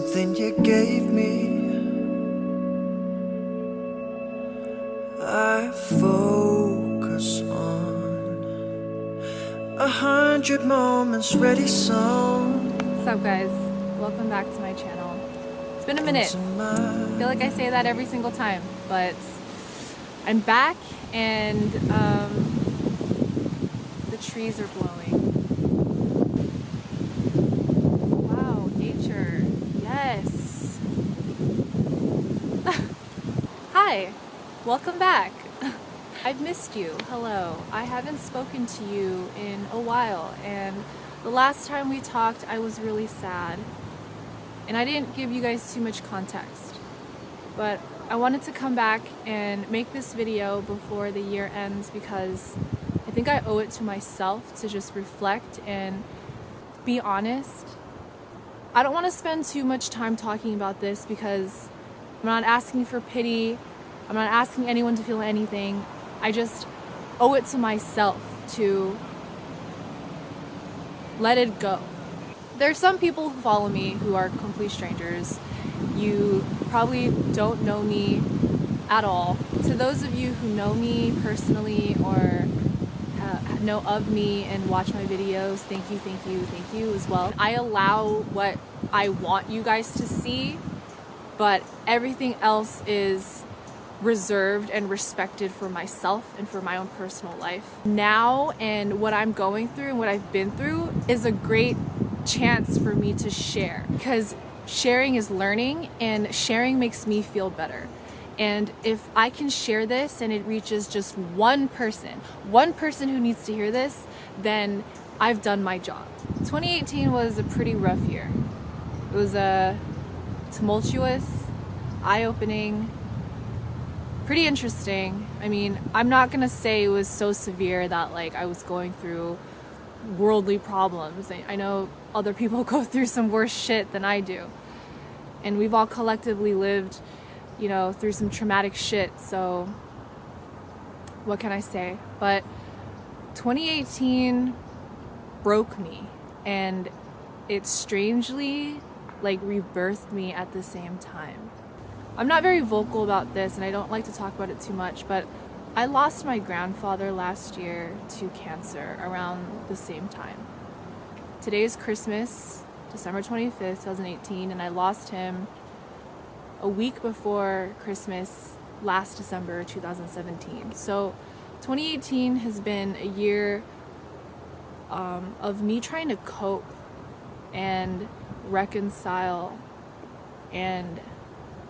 something you gave me. I focus on 100 moments ready song. What's up, guys? Welcome back to my channel. It's been a minute. I feel like I say that every single time, but I'm back and the trees are blowing. Wow, nature. Yes. Hi. Welcome back. I've missed you. Hello. I haven't spoken to you in a while, and the last time we talked I was really sad and I didn't give you guys too much context, but I wanted to come back and make this video before the year ends because I think I owe it to myself to just reflect and be honest. I don't want to spend too much time talking about this because I'm not asking for pity. I'm not asking anyone to feel anything. I just owe it to myself to let it go. There's some people who follow me who are complete strangers. You probably don't know me at all. To those of you who know me personally or know of me and watch my videos, thank you as well. I allow what I want you guys to see, but everything else is reserved and respected for myself and for my own personal life. Now, and what I'm going through and what I've been through is a great chance for me to share, because sharing is learning and sharing makes me feel better. And if I can share this and it reaches just one person who needs to hear this, then I've done my job. 2018 was a pretty rough year. It was a tumultuous, eye-opening, pretty interesting. I mean, I'm not gonna say it was so severe that like I was going through worldly problems. I know other people go through some worse shit than I do. And we've all collectively lived, you know, through some traumatic shit, so what can I say? But 2018 broke me, and it strangely like rebirthed me at the same time. I'm not very vocal about this and I don't like to talk about it too much, but I lost my grandfather last year to cancer around the same time. Today is Christmas, December 25th, 2018, and I lost him a week before Christmas last December 2017. So 2018 has been a year of me trying to cope and reconcile and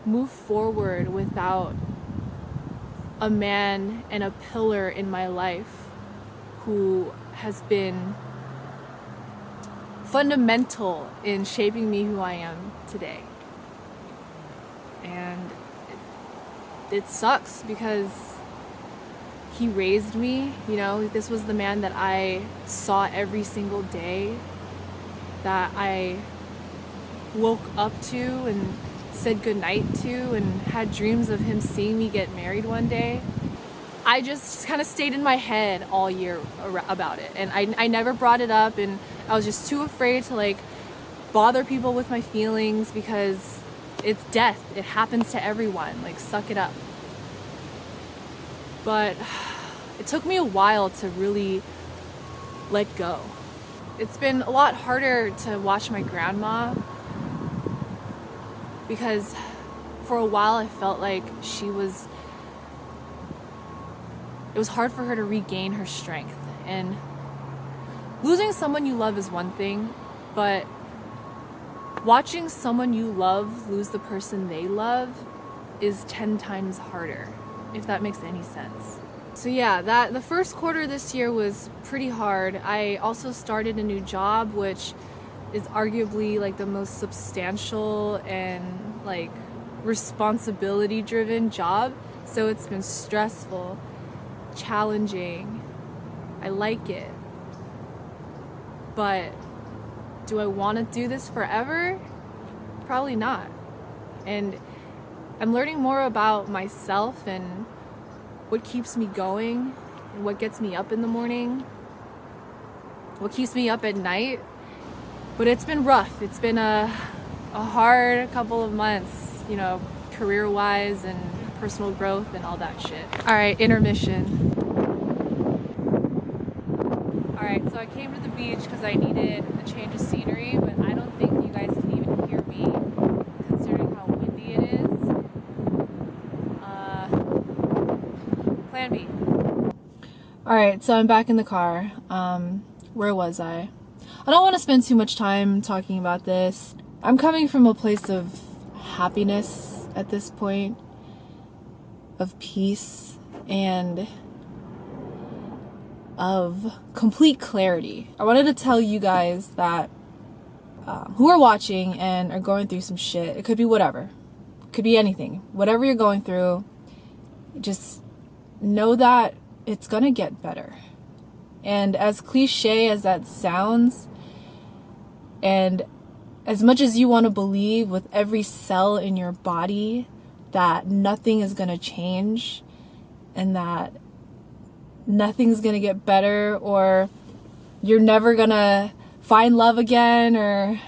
move forward without a man and a pillar in my life who has been fundamental in shaping me who I am today. And it sucks because he raised me, you know, this was the man that I saw every single day, that I woke up to and said goodnight to and had dreams of him seeing me get married one day. I just kind of stayed in my head all year about it, and I never brought it up, and I was just too afraid to like bother people with my feelings because it's death. It happens to everyone. Like, suck it up. But it took me a while to really let go. It's been a lot harder to watch my grandma because for a while I felt like it was hard for her to regain her strength. And losing someone you love is one thing, but watching someone you love lose the person they love is 10 times harder, if that makes any sense. So yeah, the first quarter this year was pretty hard. I also started a new job, which is arguably like the most substantial and like responsibility driven job. So it's been stressful, challenging. I like it. But do I want to do this forever? Probably not. And I'm learning more about myself and what keeps me going and what gets me up in the morning, what keeps me up at night. But it's been rough. It's been a a hard couple of months, you know, career-wise and personal growth and all that shit. All right, intermission. All right, so I came to the beach because I needed a change of scenery, but I don't think you guys can even hear me considering how windy it is. Plan B. All right, so I'm back in the car. Where was I? I don't want to spend too much time talking about this. I'm coming from a place of happiness at this point, of peace, and of complete clarity. I wanted to tell you guys that who are watching and are going through some shit. It could be whatever. It could be anything. Whatever you're going through, just know that it's gonna get better. And as cliche as that sounds, and as much as you want to believe with every cell in your body that nothing is gonna change and that nothing's gonna get better, or you're never gonna find love again, or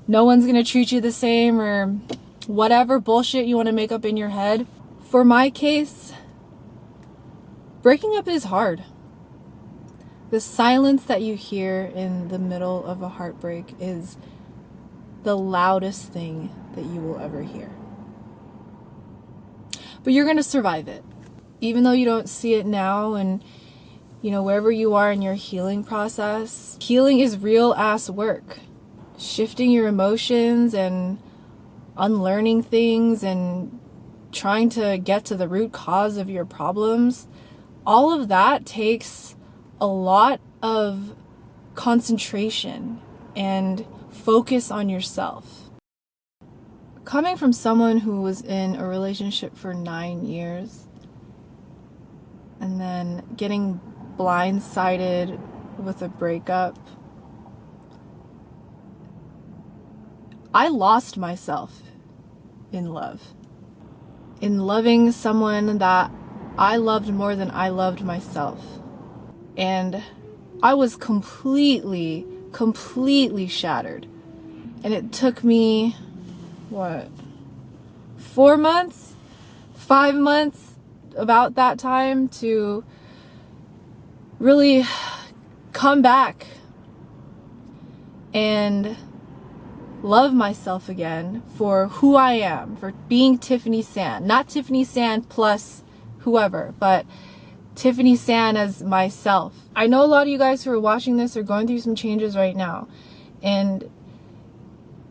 no one's gonna treat you the same, or whatever bullshit you want to make up in your head. For my case, breaking up is hard. The silence that you hear in the middle of a heartbreak is the loudest thing that you will ever hear. But you're gonna survive it. Even though you don't see it now, and you know, wherever you are in your healing process, healing is real ass work. Shifting your emotions and unlearning things and trying to get to the root cause of your problems, all of that takes a lot of concentration and focus on yourself. Coming from someone who was in a relationship for 9 years and then getting blindsided with a breakup, I lost myself in love. In loving someone that I loved more than I loved myself. And I was completely shattered. And it took me, 4 months? 5 months, about that time, to really come back and love myself again for who I am, for being Tiffany San. Not Tiffany San plus whoever, but Tiffany San as myself. I know a lot of you guys who are watching this are going through some changes right now, and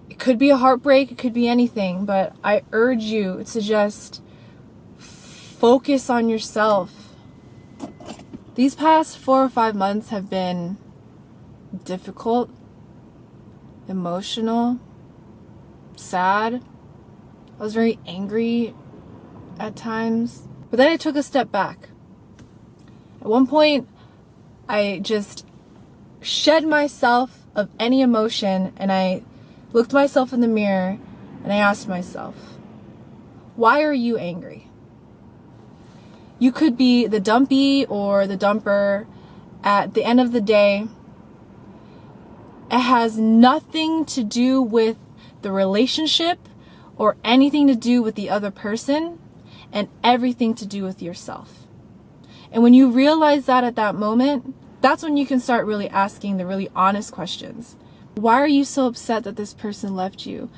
it could be a heartbreak, it could be anything, but I urge you to just focus on yourself. These past 4 or 5 months have been difficult, emotional, sad. I was very angry at times, but then I took a step back. At one point, I just shed myself of any emotion, and I looked myself in the mirror and I asked myself, why are you angry? You could be the dumpy or the dumper. At the end of the day, it has nothing to do with the relationship or anything to do with the other person, and everything to do with yourself. And when you realize that at that moment, that's when you can start really asking the really honest questions. Why are you so upset that this person left you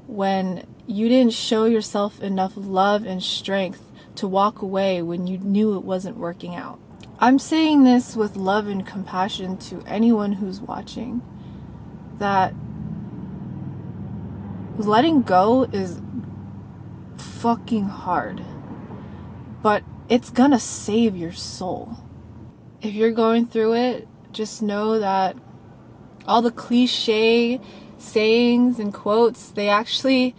when you didn't show yourself enough love and strength to walk away when you knew it wasn't working out? I'm saying this with love and compassion to anyone who's watching, that letting go is fucking hard, but it's gonna save your soul. If you're going through it, just know that all the cliche sayings and quotes, they actually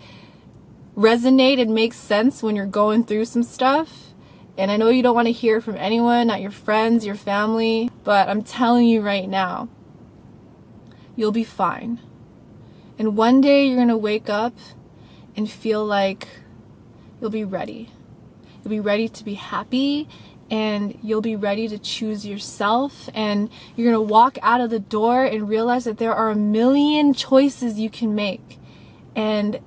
resonate and make sense when you're going through some stuff. And I know you don't want to hear it from anyone, not your friends, your family, but I'm telling you right now, you'll be fine. And one day you're gonna wake up and feel like you'll be ready. You'll be ready to be happy, and you'll be ready to choose yourself, and you're gonna walk out of the door and realize that there are a million choices you can make, And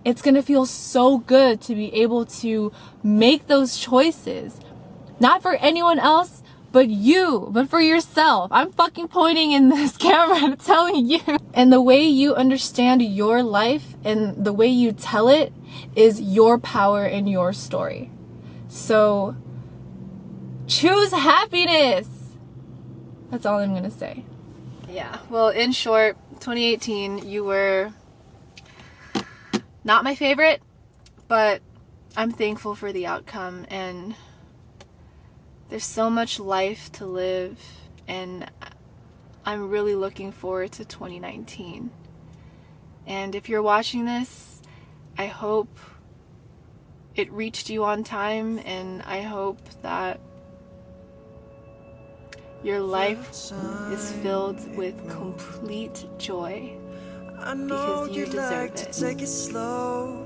it's gonna feel so good to be able to make those choices. Not for anyone else, but for yourself. I'm fucking pointing in this camera and telling you. And the way you understand your life and the way you tell it is your power and your story. So choose happiness. That's all I'm gonna say. Yeah, well, in short, 2018, you were not my favorite, but I'm thankful for the outcome, and there's so much life to live, and I'm really looking forward to 2019. And if you're watching this, I hope it reached you on time, and I hope that your life is filled with complete joy, I know because you you deserve like it. to take it slow.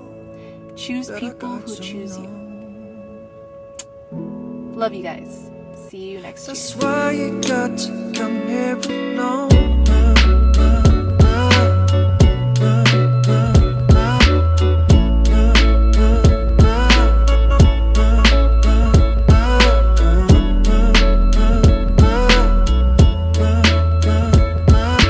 Choose but I people got who to choose you. know. Love you guys. See you next year. That's why you got to come here alone.